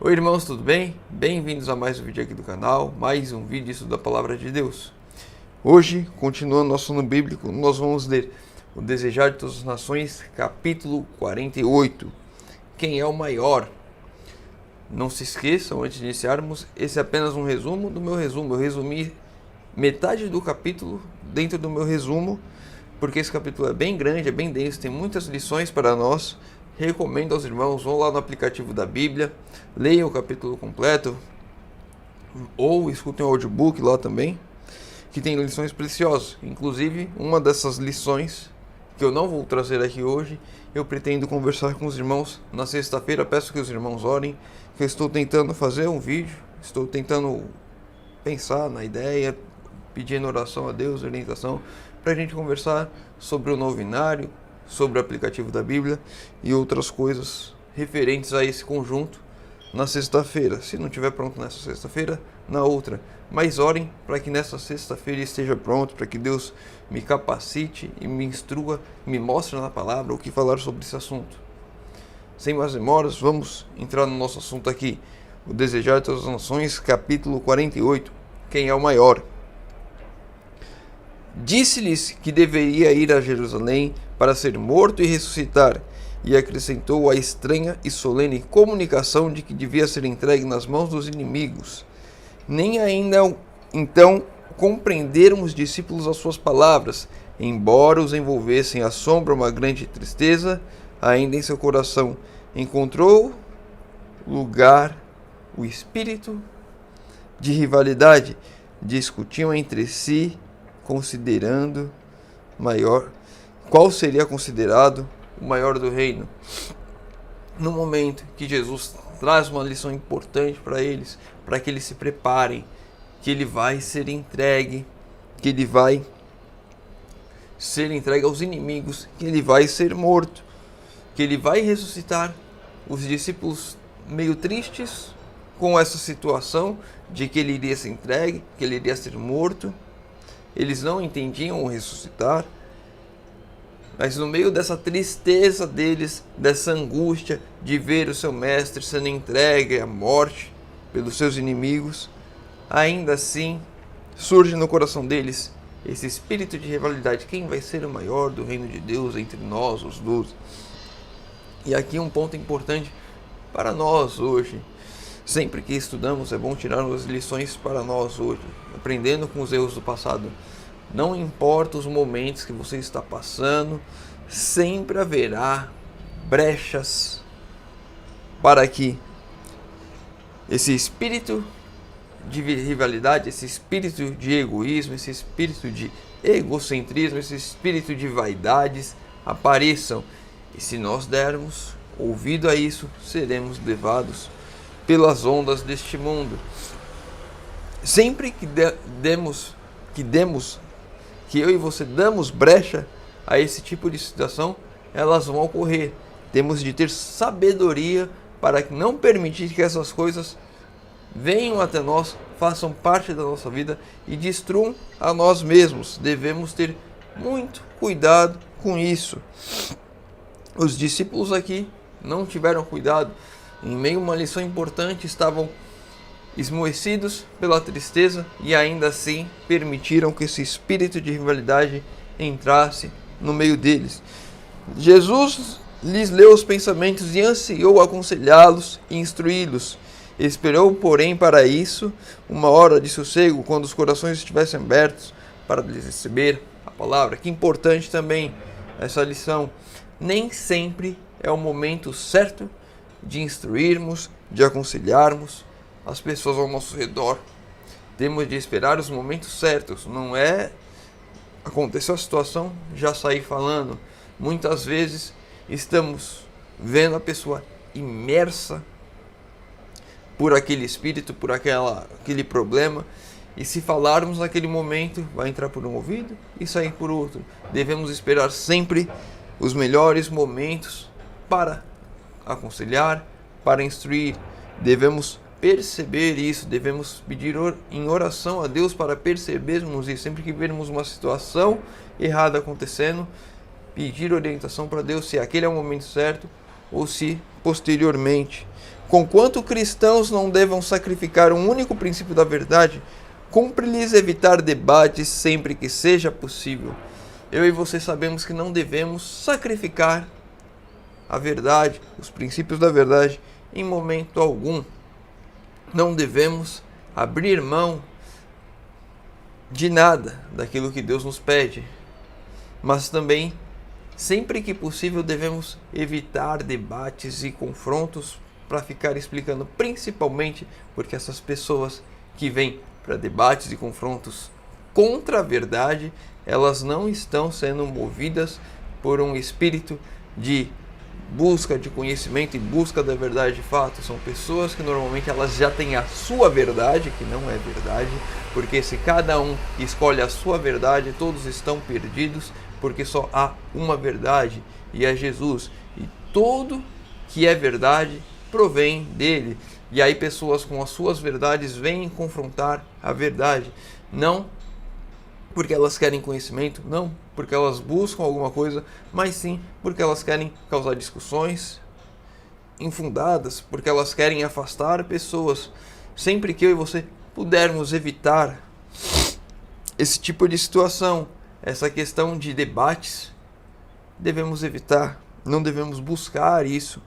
Oi irmãos, tudo bem? Bem-vindos a mais um vídeo aqui do canal, mais um vídeo estudo da Palavra de Deus. Hoje, continuando nosso estudo bíblico, nós vamos ler o Desejar de Todas as Nações, capítulo 48. Quem é o maior? Não se esqueçam, antes de iniciarmos, esse é apenas um resumo do meu resumo. Eu resumi metade do capítulo dentro do meu resumo, porque esse capítulo é bem grande, é bem denso, tem muitas lições para nós. Recomendo aos irmãos, vão lá no aplicativo da Bíblia, leiam o capítulo completo, ou escutem o audiobook lá também, que tem lições preciosas. Inclusive, uma dessas lições, que eu não vou trazer aqui hoje, eu pretendo conversar com os irmãos na sexta-feira. Peço que os irmãos orem, que eu estou tentando fazer um vídeo, estou tentando pensar na ideia, pedindo oração a Deus, orientação, para a gente conversar sobre o novenário, sobre o aplicativo da Bíblia e outras coisas referentes a esse conjunto na sexta-feira. Se não estiver pronto nessa sexta-feira, na outra. Mas orem para que nessa sexta-feira esteja pronto, para que Deus me capacite e me instrua, me mostre na palavra o que falar sobre esse assunto. Sem mais demoras, vamos entrar no nosso assunto aqui. O Desejar de Todas as Nações, capítulo 48. Quem é o maior? Disse-lhes que deveria ir a Jerusalém para ser morto e ressuscitar, e acrescentou a estranha e solene comunicação de que devia ser entregue nas mãos dos inimigos. Nem ainda então compreenderam os discípulos as suas palavras, embora os envolvessem a sombra uma grande tristeza, ainda em seu coração encontrou lugar o espírito de rivalidade. Discutiam entre si, considerando qual seria considerado o maior do reino. No momento que Jesus traz uma lição importante para eles, para que eles se preparem, que ele vai ser entregue, que ele vai ser entregue aos inimigos, que ele vai ser morto, que ele vai ressuscitar. Os discípulos meio tristes com essa situação de que ele iria ser entregue, que ele iria ser morto. Eles não entendiam o ressuscitar, mas no meio dessa tristeza deles, dessa angústia de ver o seu mestre sendo entregue à morte pelos seus inimigos, ainda assim surge no coração deles esse espírito de rivalidade. Quem vai ser o maior do reino de Deus entre nós, os 12? E aqui um ponto importante para nós hoje. Sempre que estudamos, é bom tirar as lições para nós hoje, aprendendo com os erros do passado. Não importa os momentos que você está passando, sempre haverá brechas para que esse espírito de rivalidade, esse espírito de egoísmo, esse espírito de egocentrismo, esse espírito de vaidades apareçam. E se nós dermos ouvido a isso, seremos levados pelas ondas deste mundo. Sempre que eu e você damos brecha a esse tipo de situação, elas vão ocorrer. Temos de ter sabedoria para não permitir que essas coisas venham até nós, façam parte da nossa vida e destruam a nós mesmos. Devemos ter muito cuidado com isso. Os discípulos aqui não tiveram cuidado. Em meio a uma lição importante, estavam esmoecidos pela tristeza e ainda assim permitiram que esse espírito de rivalidade entrasse no meio deles. Jesus lhes leu os pensamentos e ansiou aconselhá-los e instruí-los. Esperou, porém, para isso uma hora de sossego, quando os corações estivessem abertos para lhes receber a palavra. Que importante também essa lição. Nem sempre é o momento certo de instruirmos, de aconselharmos as pessoas ao nosso redor. Temos de esperar os momentos certos. Não é aconteceu a situação, já sair falando. Muitas vezes estamos vendo a pessoa imersa por aquele espírito, por aquele problema, e se falarmos naquele momento, vai entrar por um ouvido e sair por outro. Devemos esperar sempre os melhores momentos para aconselhar, para instruir. Devemos perceber isso, devemos pedir em oração a Deus para percebermos isso. Sempre que vermos uma situação errada acontecendo, pedir orientação para Deus se aquele é o momento certo ou se posteriormente. Conquanto cristãos não devam sacrificar um único princípio da verdade, cumpre-lhes evitar debates sempre que seja possível. Eu e você sabemos que não devemos sacrificar a verdade, os princípios da verdade, em momento algum. Não devemos abrir mão de nada daquilo que Deus nos pede, mas também, sempre que possível, devemos evitar debates e confrontos para ficar explicando, principalmente porque essas pessoas que vêm para debates e confrontos contra a verdade, elas não estão sendo movidas por um espírito de busca de conhecimento e busca da verdade de fato. São pessoas que normalmente elas já têm a sua verdade, que não é verdade, porque se cada um escolhe a sua verdade, todos estão perdidos, porque só há uma verdade, e é Jesus, e tudo que é verdade provém dele. E aí pessoas com as suas verdades vêm confrontar a verdade, não porque elas querem conhecimento, não porque elas buscam alguma coisa, mas sim porque elas querem causar discussões infundadas, porque elas querem afastar pessoas. Sempre que eu e você pudermos evitar esse tipo de situação, essa questão de debates, devemos evitar, não devemos buscar isso.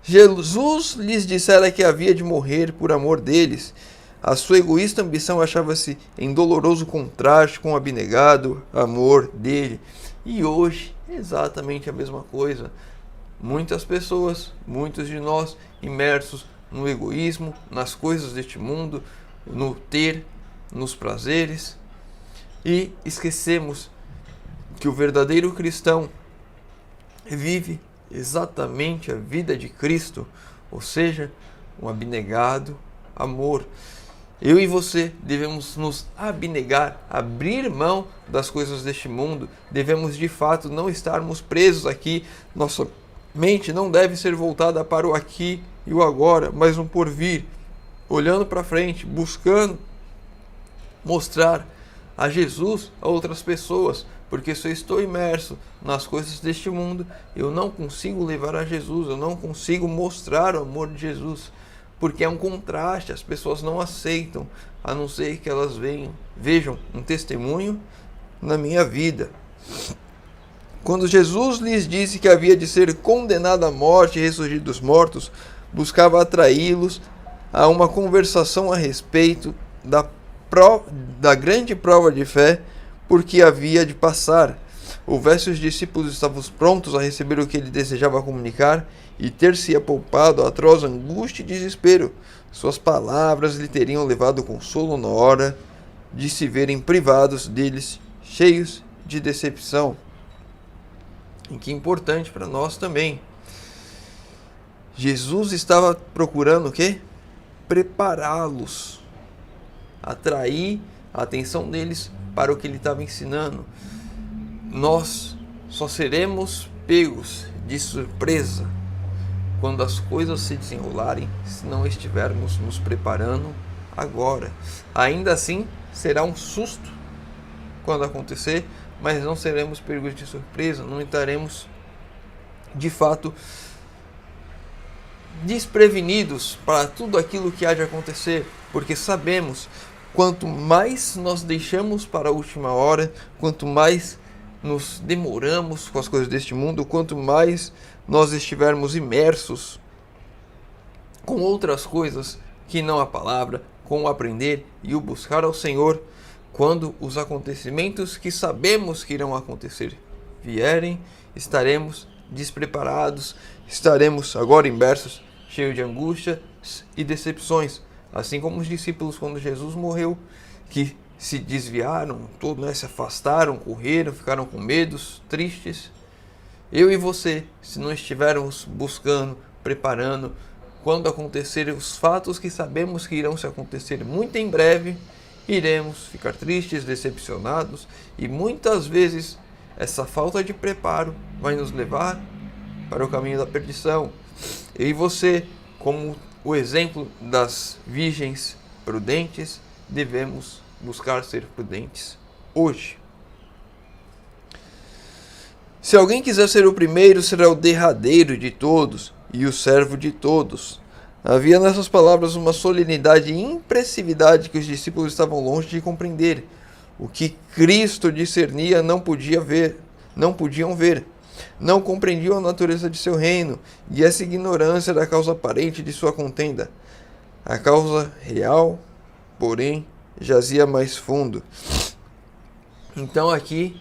Jesus lhes dissera que havia de morrer por amor deles. A sua egoísta ambição achava-se em doloroso contraste com o abnegado amor dele. E hoje é exatamente a mesma coisa. Muitas pessoas, muitos de nós, imersos no egoísmo, nas coisas deste mundo, no ter, nos prazeres, e esquecemos que o verdadeiro cristão vive exatamente a vida de Cristo, ou seja, um abnegado amor. Eu e você devemos nos abnegar, abrir mão das coisas deste mundo, devemos de fato não estarmos presos aqui. Nossa mente não deve ser voltada para o aqui e o agora, mas no porvir, olhando para frente, buscando mostrar a Jesus a outras pessoas, porque se eu estou imerso nas coisas deste mundo, eu não consigo levar a Jesus, eu não consigo mostrar o amor de Jesus, porque é um contraste, as pessoas não aceitam, a não ser que elas vejam um testemunho na minha vida. Quando Jesus lhes disse que havia de ser condenado à morte e ressurgir dos mortos, buscava atraí-los a uma conversação a respeito da grande prova de fé por que havia de passar. Houvesse os discípulos estavam prontos a receber o que ele desejava comunicar e ter-se poupado a atroz angústia e desespero. Suas palavras lhe teriam levado consolo na hora de se verem privados deles, cheios de decepção. E que importante para nós também. Jesus estava procurando o quê? Prepará-los, atrair a atenção deles para o que ele estava ensinando. Nós só seremos pegos de surpresa quando as coisas se desenrolarem, se não estivermos nos preparando agora. Ainda assim, será um susto quando acontecer, mas não seremos pegos de surpresa, não estaremos de fato desprevenidos para tudo aquilo que há de acontecer, porque sabemos, quanto mais nós deixamos para a última hora, quanto mais nos demoramos com as coisas deste mundo, quanto mais nós estivermos imersos com outras coisas que não a palavra, com o aprender e o buscar ao Senhor, quando os acontecimentos que sabemos que irão acontecer vierem, estaremos despreparados, estaremos agora imersos, cheios de angústia e decepções, assim como os discípulos quando Jesus morreu, que se desviaram, se afastaram, correram, ficaram com medos, tristes. Eu e você, se não estivermos buscando, preparando, quando acontecerem os fatos que sabemos que irão se acontecer muito em breve, iremos ficar tristes, decepcionados, e muitas vezes essa falta de preparo vai nos levar para o caminho da perdição. Eu e você, como o exemplo das virgens prudentes, devemos buscar ser prudentes hoje. Se alguém quiser ser o primeiro, será o derradeiro de todos, e o servo de todos. Havia nessas palavras uma solenidade e impressividade que os discípulos estavam longe de compreender. O que Cristo discernia não podiam ver. Não compreendiam a natureza de seu reino, e essa ignorância era a causa aparente de sua contenda. A causa real, porém, jazia mais fundo. Então aqui,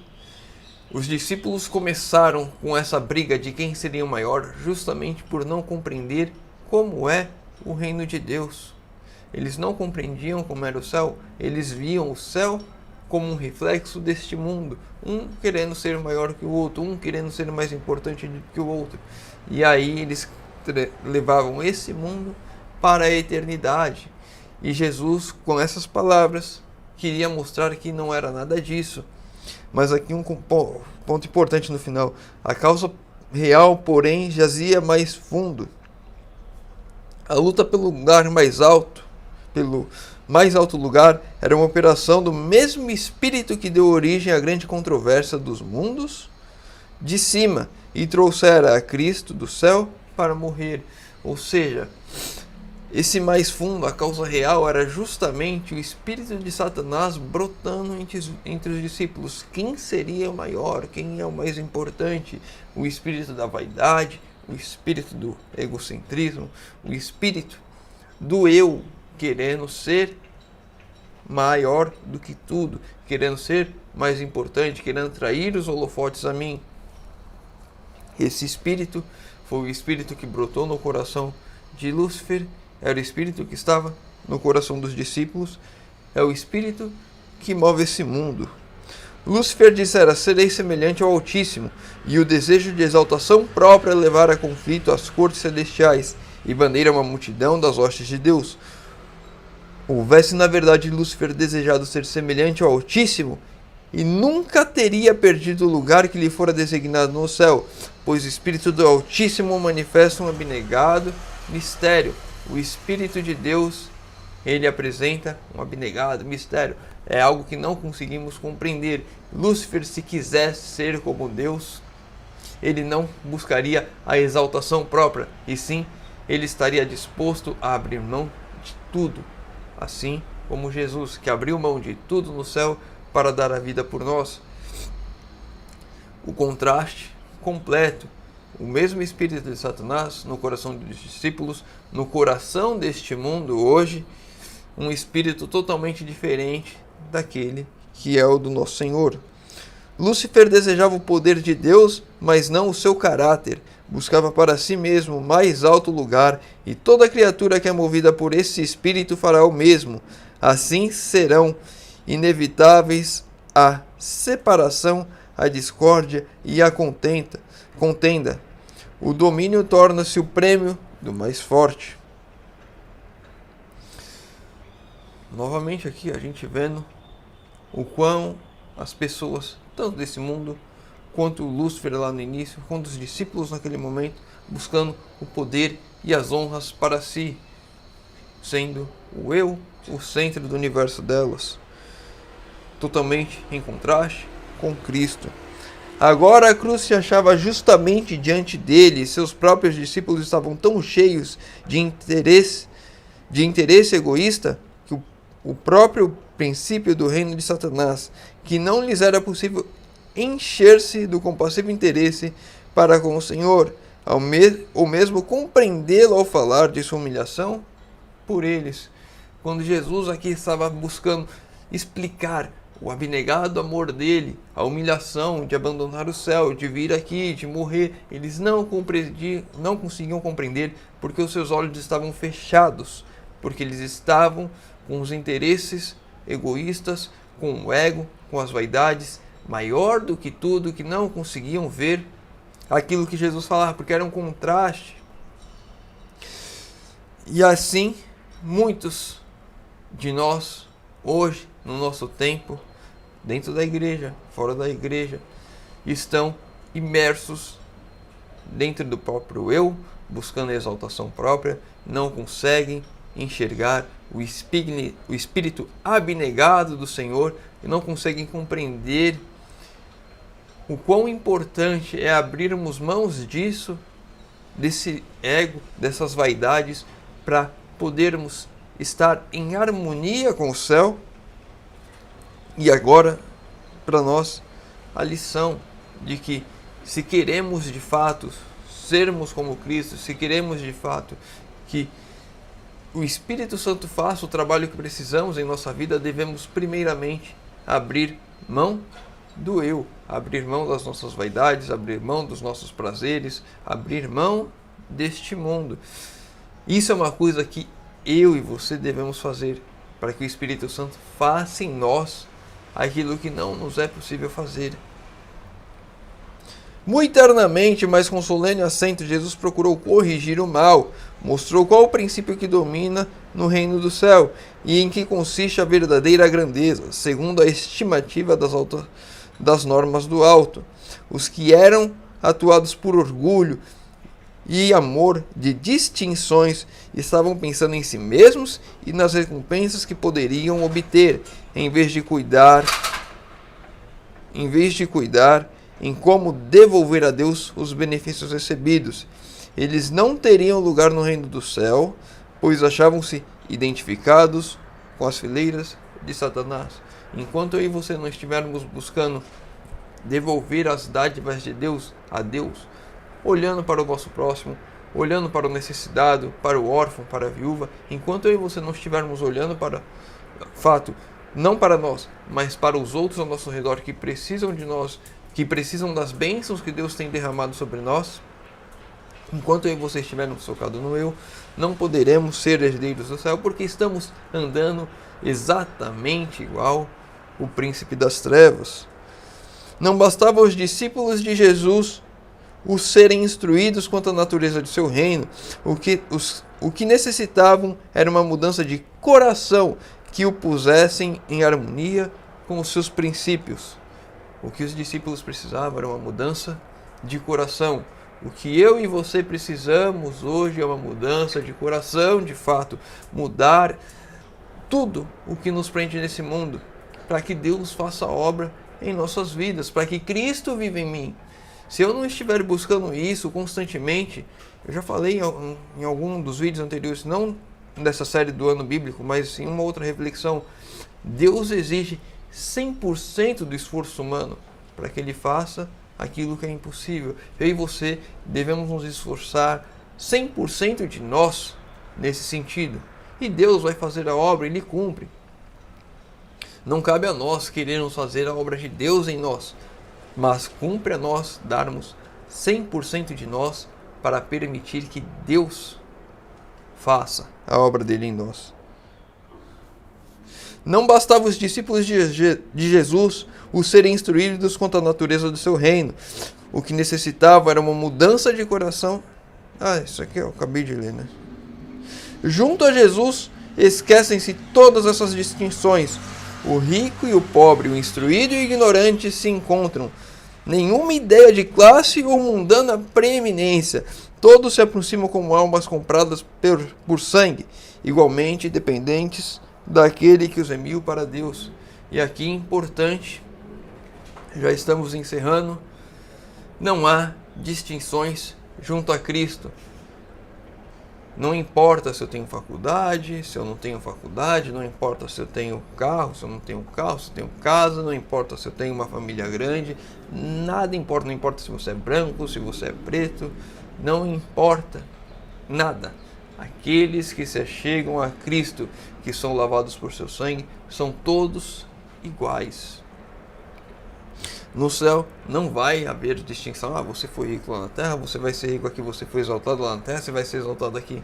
os discípulos começaram com essa briga de quem seria o maior, justamente por não compreender como é o reino de Deus. Eles não compreendiam como era o céu, eles viam o céu como um reflexo deste mundo, um querendo ser maior que o outro, um querendo ser mais importante do que o outro. E aí eles levavam esse mundo para a eternidade. E Jesus, com essas palavras, queria mostrar que não era nada disso. Mas aqui um ponto importante no final. A causa real, porém, jazia mais fundo. A luta pelo lugar mais alto, pelo mais alto lugar, era uma operação do mesmo espírito que deu origem à grande controvérsia dos mundos de cima e trouxera a Cristo do céu para morrer. Ou seja, esse mais fundo, a causa real, era justamente o espírito de Satanás brotando entre os discípulos. Quem seria o maior? Quem é o mais importante? O espírito da vaidade, o espírito do egocentrismo, o espírito do eu querendo ser maior do que tudo, querendo ser mais importante, querendo atrair os holofotes a mim. Esse espírito foi o espírito que brotou no coração de Lúcifer, era o espírito que estava no coração dos discípulos, é o espírito que move esse mundo. Lúcifer dissera: serei semelhante ao Altíssimo, e o desejo de exaltação própria levar a conflito as cortes celestiais, e bandeira uma multidão das hostes de Deus. Houvesse na verdade Lúcifer desejado ser semelhante ao Altíssimo, e nunca teria perdido o lugar que lhe fora designado no céu, pois o Espírito do Altíssimo manifesta um abnegado mistério. O Espírito de Deus, ele apresenta um abnegado mistério. É algo que não conseguimos compreender. Lúcifer, se quisesse ser como Deus, ele não buscaria a exaltação própria, e sim, ele estaria disposto a abrir mão de tudo. Assim como Jesus, que abriu mão de tudo no céu para dar a vida por nós. O contraste completo. O mesmo espírito de Satanás no coração dos discípulos, no coração deste mundo hoje, um espírito totalmente diferente daquele que é o do nosso Senhor. Lúcifer desejava o poder de Deus, mas não o seu caráter. Buscava para si mesmo o mais alto lugar, e toda criatura que é movida por esse espírito fará o mesmo. Assim serão inevitáveis a separação, a discórdia e a contenda. O domínio torna-se o prêmio do mais forte. Novamente aqui a gente vendo o quão as pessoas, tanto desse mundo, quanto Lúcifer lá no início, quanto os discípulos naquele momento, buscando o poder e as honras para si, sendo o eu o centro do universo delas, totalmente em contraste com Cristo. Agora a cruz se achava justamente diante dele, e seus próprios discípulos estavam tão cheios de interesse egoísta, que o próprio princípio do reino de Satanás, que não lhes era possível encher-se do compassivo interesse para com o Senhor, ou mesmo compreendê-lo ao falar de sua humilhação por eles. Quando Jesus aqui estava buscando explicar o abnegado amor dele, a humilhação de abandonar o céu, de vir aqui, de morrer, eles não conseguiam compreender, porque os seus olhos estavam fechados, porque eles estavam com os interesses egoístas, com o ego, com as vaidades, maior do que tudo, que não conseguiam ver aquilo que Jesus falava, porque era um contraste. E assim, muitos de nós, hoje, no nosso tempo, dentro da igreja, fora da igreja, estão imersos dentro do próprio eu, buscando a exaltação própria, não conseguem enxergar o espírito abnegado do Senhor, e não conseguem compreender o quão importante é abrirmos mãos disso desse ego, dessas vaidades, para podermos estar em harmonia com o céu. E agora, para nós, a lição de que se queremos de fato sermos como Cristo, se queremos de fato que o Espírito Santo faça o trabalho que precisamos em nossa vida, devemos primeiramente abrir mão do eu, abrir mão das nossas vaidades, abrir mão dos nossos prazeres, abrir mão deste mundo. Isso é uma coisa que eu e você devemos fazer para que o Espírito Santo faça em nós aquilo que não nos é possível fazer. Muito ternamente, mas com solene acento, Jesus procurou corrigir o mal, mostrou qual o princípio que domina no reino do céu e em que consiste a verdadeira grandeza, segundo a estimativa das normas do alto. Os que eram atuados por orgulho e amor de distinções estavam pensando em si mesmos e nas recompensas que poderiam obter, em vez de cuidar em como devolver a Deus os benefícios recebidos. Eles não teriam lugar no reino do céu, pois achavam-se identificados com as fileiras de Satanás. Enquanto eu e você não estivermos buscando devolver as dádivas de Deus a Deus, olhando para o nosso próximo, olhando para o necessitado, para o órfão, para a viúva, enquanto eu e você não estivermos olhando para fato, não para nós, mas para os outros ao nosso redor que precisam de nós, que precisam das bênçãos que Deus tem derramado sobre nós, enquanto eu e você estivermos focados no eu, não poderemos ser herdeiros do céu, porque estamos andando exatamente igual o príncipe das trevas. Não bastava aos discípulos de Jesus os serem instruídos quanto à natureza de seu reino, o que necessitavam era uma mudança de coração que o pusessem em harmonia com os seus princípios. O que os discípulos precisavam era uma mudança de coração. O que eu e você precisamos hoje é uma mudança de coração, de fato, mudar tudo o que nos prende nesse mundo, para que Deus faça a obra em nossas vidas, para que Cristo viva em mim. Se eu não estiver buscando isso constantemente, eu já falei em algum dos vídeos anteriores, não dessa série do ano bíblico, mas em uma outra reflexão, Deus exige 100% do esforço humano para que Ele faça aquilo que é impossível. Eu e você devemos nos esforçar 100% de nós nesse sentido. E Deus vai fazer a obra, Ele cumpre. Não cabe a nós querermos fazer a obra de Deus em nós, mas cumpre a nós darmos 100% de nós para permitir que Deus faça a obra dele em nós. Não bastava os discípulos de Jesus os serem instruídos quanto à natureza do seu reino. O que necessitava era uma mudança de coração. Isso aqui eu acabei de ler, né? Junto a Jesus, esquecem-se todas essas distinções. O rico e o pobre, o instruído e o ignorante se encontram. Nenhuma ideia de classe ou mundana preeminência. Todos se aproximam como almas compradas por sangue, igualmente dependentes daquele que os enviou para Deus. E aqui importante, já estamos encerrando, não há distinções junto a Cristo. Não importa se eu tenho faculdade, se eu não tenho faculdade, não importa se eu tenho carro, se eu não tenho carro, se eu tenho casa, não importa se eu tenho uma família grande, nada importa, não importa se você é branco, se você é preto, não importa nada. Aqueles que se achegam a Cristo, que são lavados por seu sangue, são todos iguais. No céu não vai haver distinção. Você foi rico lá na terra, você vai ser rico aqui, você foi exaltado lá na terra, você vai ser exaltado aqui.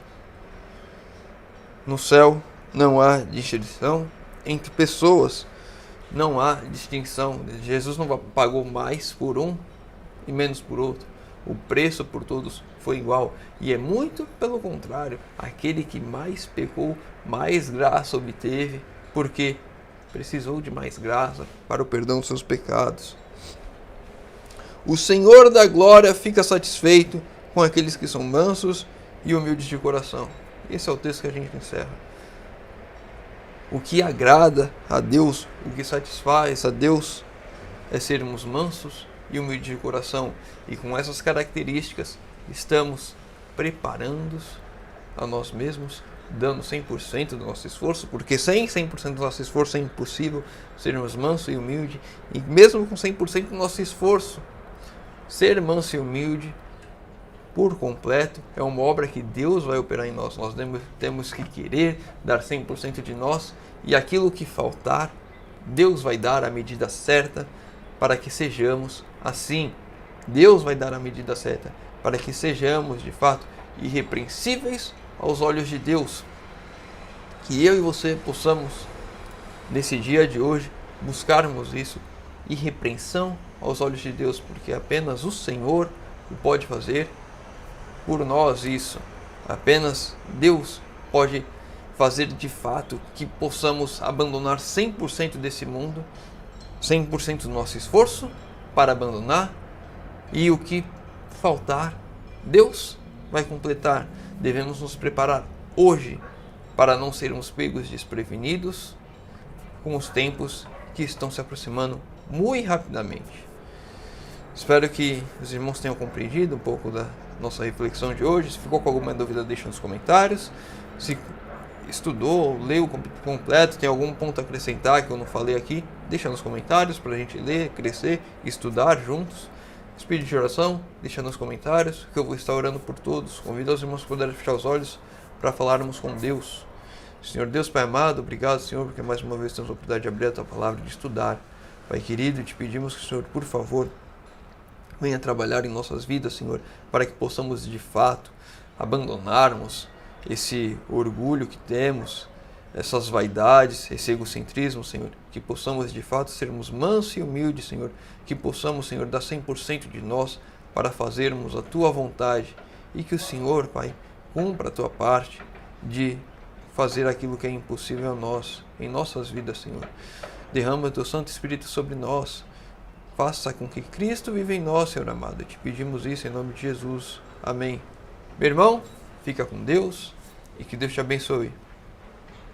No céu não há distinção entre pessoas. Não há distinção. Jesus não pagou mais por um e menos por outro. O preço por todos foi igual. E é muito pelo contrário. Aquele que mais pecou, mais graça obteve, porque precisou de mais graça para o perdão dos seus pecados. O Senhor da glória fica satisfeito com aqueles que são mansos e humildes de coração. Esse é o texto que a gente encerra. O que agrada a Deus, o que satisfaz a Deus é sermos mansos e humildes de coração. E com essas características estamos preparando-nos a nós mesmos, dando 100% do nosso esforço, porque sem 100% do nosso esforço é impossível sermos manso e humilde, e mesmo com 100% do nosso esforço, ser manso e humilde por completo é uma obra que Deus vai operar em nós. Nós temos que querer dar 100% de nós, e aquilo que faltar, Deus vai dar a medida certa para que sejamos assim. Deus vai dar a medida certa para que sejamos de fato irrepreensíveis aos olhos de Deus. Que eu e você possamos, nesse dia de hoje, buscarmos isso, irrepreensão aos olhos de Deus, porque apenas o Senhor o pode fazer por nós isso. Apenas Deus pode fazer de fato que possamos abandonar 100% desse mundo, 100% do nosso esforço para abandonar, e o que faltar, Deus vai completar. Devemos nos preparar hoje para não sermos pegos desprevenidos com os tempos que estão se aproximando muito rapidamente. Espero que os irmãos tenham compreendido um pouco da nossa reflexão de hoje. Se ficou com alguma dúvida, deixa nos comentários. Se estudou, leu completo, tem algum ponto a acrescentar que eu não falei aqui, deixa nos comentários para a gente ler, crescer, estudar juntos. Espírito de oração, deixa nos comentários que eu vou estar orando por todos. Convido os irmãos que puderem fechar os olhos para falarmos com Deus. Senhor Deus, Pai amado, obrigado, Senhor, porque mais uma vez temos a oportunidade de abrir a Tua Palavra, de estudar. Pai querido, te pedimos que o Senhor, por favor, venha trabalhar em nossas vidas, Senhor, para que possamos de fato abandonarmos esse orgulho que temos, essas vaidades, esse egocentrismo, Senhor, que possamos de fato sermos mansos e humildes, Senhor, que possamos, Senhor, dar 100% de nós para fazermos a Tua vontade, e que o Senhor, Pai, cumpra a Tua parte de fazer aquilo que é impossível a nós, em nossas vidas, Senhor. Derrama o Teu Santo Espírito sobre nós, faça com que Cristo viva em nós, Senhor amado. Te pedimos isso em nome de Jesus. Amém. Meu irmão, fica com Deus e que Deus te abençoe.